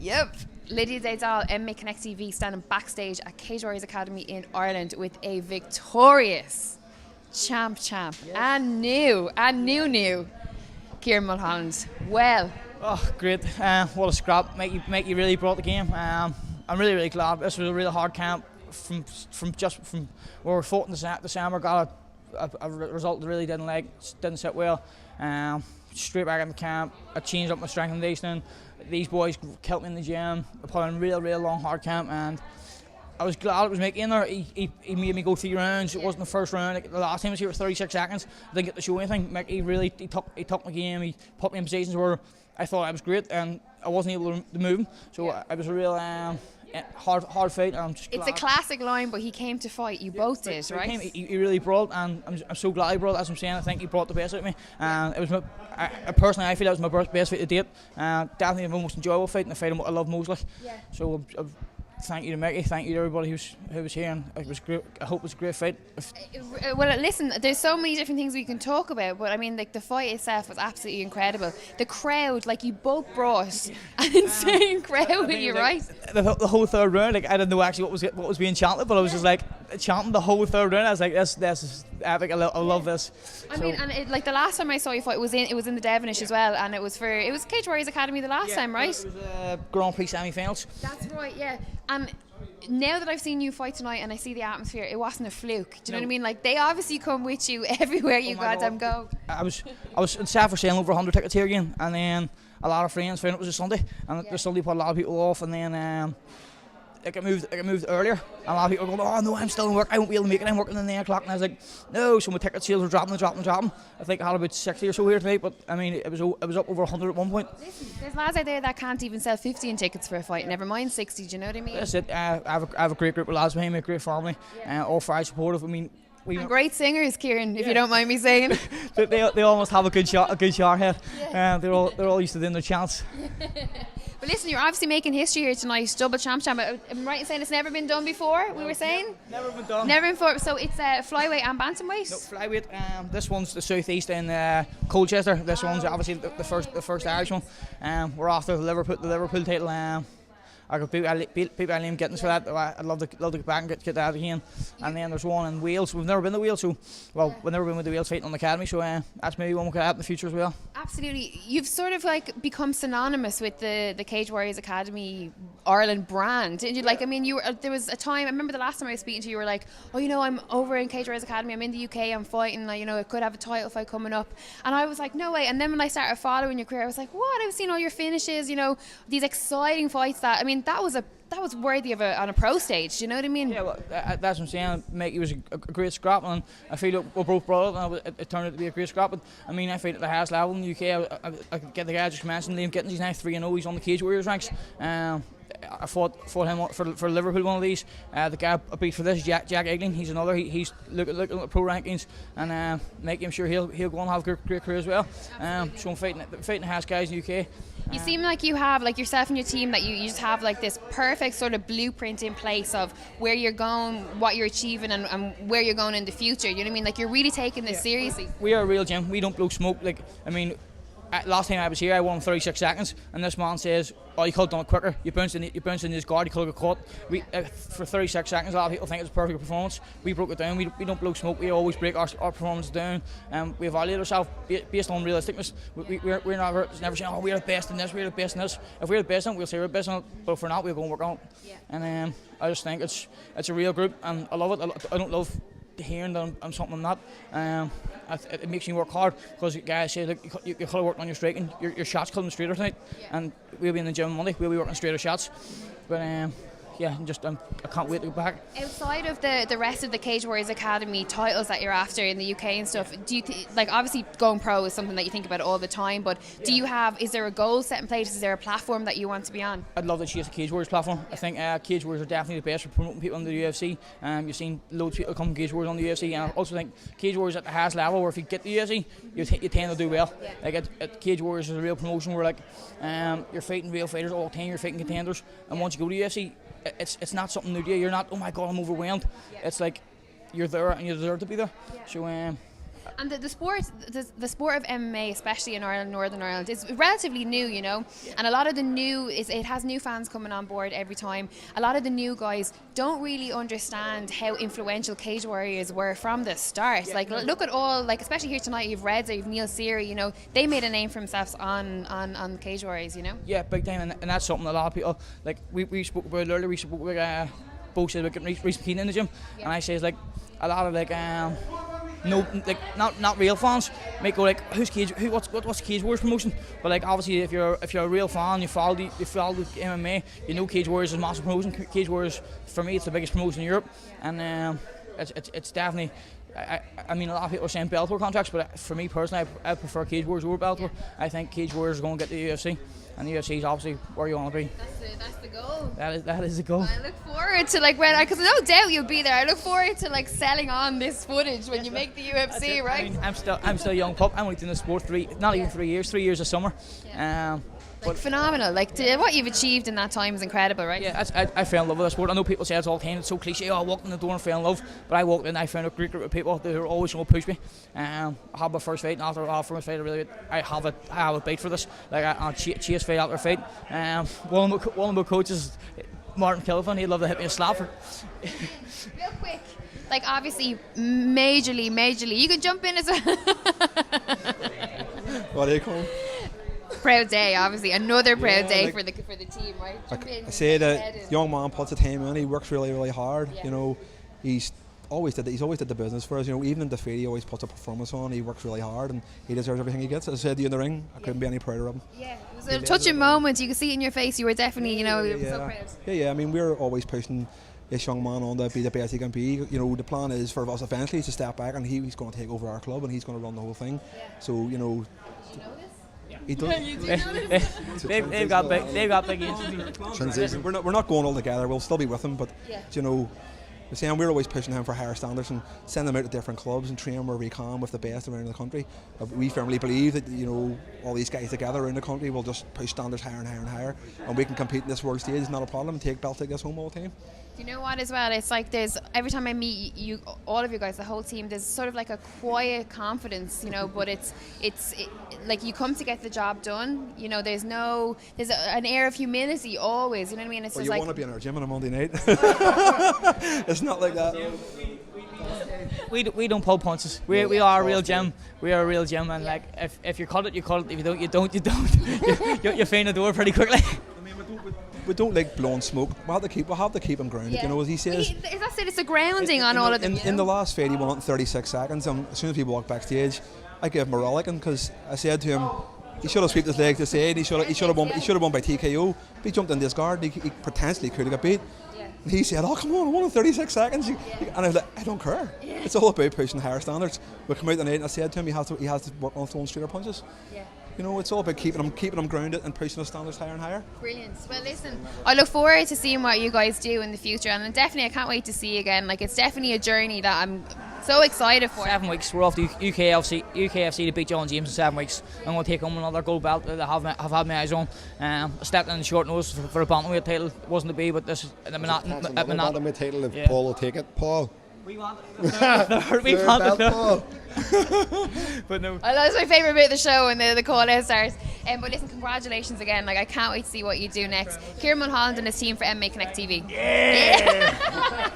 Yep. Lydia Daydal, Mick Connect TV, standing backstage at Cage Warriors Academy in Ireland with a victorious champ, yes. and new Ciaran Mullholland. Well, oh, great! What a scrap! Mikey really brought the game. I'm really glad. This was a really hard camp. From where we fought in December, got a result that really didn't sit well. Straight back in the camp, I changed up my strength and conditioning. These boys kept me in the gym. I put in a real long hard camp, and I was glad it was Mickey in there. He made me go 3 rounds. It wasn't the first round. Like, the last time I was here was 36 seconds. I didn't get to show anything. Mickey really he took my game. He put me in positions where I thought I was great, and I wasn't able to move him. So it was a real hard fight. And I'm just glad. It's a classic line, but he came to fight. You both did, right? He really brought, and I'm so glad he brought. As I'm saying, I think he brought the best out of me. And it was personally, I feel that was my best fight to date. Definitely the most enjoyable fight, and the fight I love most. Yeah. So thank you to Mickey, thank you to everybody who was here, and it was great. I hope it was a great fight. Well, listen, there's so many different things we can talk about, but I mean, like, the fight itself was absolutely incredible. The crowd, like, you both brought an insane crowd with you, right? The whole third round, like, I didn't know actually what was being chanted, but I was just like chanting the whole third round. I was like, this is epic. I love this. I mean, and like the last time I saw you fight, it was in the Devenish as well, and it was Cage Warriors Academy the last time, right? It was Grand Prix semi-finals. That's right, yeah. And now that I've seen you fight tonight and I see the atmosphere, it wasn't a fluke. Do you know what I mean? Like, they obviously come with you everywhere you goddamn go. I was sad for selling over 100 tickets here again, and then a lot of friends found it was a Sunday, and the Sunday put a lot of people off, and then it moved earlier, and a lot of people were going, oh no, I'm still in work, I won't be able to make it, I'm working in the 9 o'clock, and I was like, no. So my ticket sales were dropping. I think I had about 60 or so here tonight, but I mean, it was up over 100 at one point. Listen, there's lads out there that can't even sell 15 tickets for a fight, never mind 60. Do you know what I mean? That's it. I have a great group of lads behind me, a great family, all Friday supportive. I mean, and great singers, Ciaran, if you don't mind me saying. they almost have a good shot head. Yeah. They're all used to doing their chants. But listen, you're obviously making history here tonight, double champ. Am I right in saying it's never been done before? We were saying never been done. Never before. So it's flyweight and bantamweight. No, flyweight. This one's the southeast in Colchester. This one's obviously the first Irish one. We're after the Liverpool title. I could beat Liam Gittins for that. I'd love to get back and get that again. And then there's one in Wales. We've never been to Wales, we've never been with the Wales fighting on the academy. So that's maybe one we could have in the future as well. Absolutely, you've sort of like become synonymous with the Cage Warriors Academy Ireland brand. And like, I mean, there was a time. I remember the last time I was speaking to you, you were like, oh, you know, I'm over in Cage Warriors Academy. I'm in the UK. I'm fighting. Like, you know, I could have a title fight coming up. And I was like, no way. And then when I started following your career, I was like, what? I was seeing all your finishes. You know, these exciting fights. That, I mean, that was worthy of on a pro stage. Do you know what I mean? Yeah, well, that's what I'm saying. Mikey was a great scrap, and I feel like we both brought it, and it turned out to be a great scrap. But I mean, I fight at the highest level in the UK. I could get the guy I just mentioned, Liam Gittins. He's now 3-0. He's on the Cage Warriors ranks. I fought him for Liverpool one of these. The guy I beat for this, Jack Egling. He's another. He's looking at the pro rankings, and Mikey, I'm sure he'll go on and have a great career as well. So I'm fighting the highest guys in the UK. You seem like you have, like, yourself and your team, that you just have like this perfect sort of blueprint in place of where you're going, what you're achieving, and where you're going in the future. You know what I mean? Like, you're really taking this seriously. We are a real gym. We don't blow smoke. Like, I mean, last time I was here, I won 36 seconds, and this man says, oh, you could have done it quicker. You bounced in his guard, you could have got caught. For 36 seconds, a lot of people think it's a perfect performance. We broke it down. We don't blow smoke. We always break our performance down. We evaluate ourselves based on realisticness. We're never saying, oh, we're the best in this, we're the best in this. If we're the best in it, we'll say we're the best in it. But if we're not, we'll go and work on it. Yeah. And I just think it's a real group, and I love it. I don't love hearing that I'm something I'm not. It makes me work hard, because guys say, look, you could have worked on your striking, your shots coming straighter tonight, and we'll be in the gym Monday, we'll be working straighter shots. But yeah, I can't wait to go back. Outside of the rest of the Cage Warriors Academy titles that you're after in the UK and stuff, do you like, obviously going pro is something that you think about all the time, but is there a goal set in place? Is there a platform that you want to be on? I'd love to chase the Cage Warriors platform. I think Cage Warriors are definitely the best for promoting people in the UFC. You've seen loads of people come from Cage Warriors on the UFC, and I also think Cage Warriors at the highest level, where if you get the UFC, you tend to do well. Like at Cage Warriors is a real promotion where, like, you're fighting real fighters all the time, you're fighting contenders, and once you go to the UFC, it's not something new to you. You're not, oh my god, I'm overwhelmed. It's like you're there and you deserve to be there. So And the sport of MMA, especially in Ireland, Northern Ireland, is relatively new, you know. And a lot of the it has new fans coming on board every time. A lot of the new guys don't really understand how influential Cage Warriors were from the start. Like, look at all, like, especially here tonight, you've Reza, you've Neil Seary, you know, they made a name for themselves on Cage Warriors, you know. Yeah, big time, and that's something a lot of people, like, we spoke about earlier. We spoke about both said about getting Reece McKean in the gym, and I say, like, a lot of, like, no, like, not real fans might go, like, what's Cage Warriors promotion? But, like, obviously if you're a real fan, you follow the MMA, you know Cage Warriors is a massive promotion. Cage Warriors, for me, it's the biggest promotion in Europe, and it's definitely, I mean, a lot of people are saying Bellator contracts, but for me personally, I prefer Cage Warriors over Bellator. I think Cage Warriors are going to get the UFC, and the UFC is obviously where you want to be. That's the goal. That is the goal. I look forward to, like, because no doubt you'll be there. I look forward to, like, selling on this footage when you make the UFC, right? I mean, I'm still a young pup. I'm only doing the sport 3 years this summer. Yeah. Like, phenomenal. Like, what you've achieved in that time is incredible, right? Yeah, I fell in love with the sport. I know people say it's all the time, it's so cliche, I walked in the door and fell in love, but I walked in and I found a great group of people who are always going to push me. I had my first fight, and after our first fight, I have a bait for this. Like, I chase fight after fight. One of my coaches, Martin Killivan, he'd love to hit me a slap. Real quick, like, obviously, majorly, you can jump in as well. What do you call? Proud day, obviously, another proud day, like, for the team, right? I say that young man puts the time in. He works really hard. Yeah. You know, he's always did the business for us. You know, even in defeat, he always puts a performance on. He works really hard, and he deserves everything he gets. As I said to you in the ring, I couldn't be any prouder of him. Yeah, it was a touching moment. You could see it in your face. You were definitely, you know, so proud. Yeah. I mean, we're always pushing this young man on to be the best he can be. You know, the plan is for us eventually to step back, and he's going to take over our club, and he's going to run the whole thing. Yeah. So, you know. Do you know this? He does. They've got big transition. We're not going all together. We'll still be with him, but you know, we're always pushing him for higher standards and send him out to different clubs and train where we can with the best around the country. We firmly believe that, you know, all these guys together around the country will just push standards higher and higher and higher, and we can compete in this world stage. It's not a problem. Take Belfast home all the time. You know what, as well, it's like there's, every time I meet you, all of you guys, the whole team, there's sort of like a quiet confidence, you know, but it's like you come to get the job done, you know, there's an air of humility always, you know what I mean? It's well, just you like, want to be in our gym on a Monday night. It's not like that. We don't pull punches. We are a real gym. We are a real gym, and like if you cut it, you cut it. If you don't, you don't. you find the door pretty quickly. We don't like blowing smoke. We'll have to keep him grounded, you know, as he says. That's it, it's a grounding on all of them. In the last fight, he won it in 36 seconds, and as soon as people walked backstage, I gave him a rollicking, because I said to him, he should have swept his leg to side, he should have won by TKO. If he jumped in this guard, he potentially could have got beat. And he said, oh, come on, I won in 36 seconds. And I was like, I don't care. It's all about pushing higher standards. We come out tonight, and I said to him, he has to work on throwing straighter punches. You know, it's all about keeping him grounded and pushing the standards higher and higher. Brilliant. Well, listen, I look forward to seeing what you guys do in the future, and definitely I can't wait to see you again. Like, it's definitely a journey that I'm so excited for. 7 weeks, we're off to UKFC to beat John James in 7 weeks. I'm going to take home another gold belt that I've had my eyes on. I stepped in the short nose for a bantamweight title. It wasn't to be, but this bantamweight title if Paul will take it. Paul. We want it. But no. That's my favourite bit of the show when the call out starts. But listen, congratulations again. Like, I can't wait to see what you do next. Ciaran Mullholland and his team for MMA Connect TV. Yeah.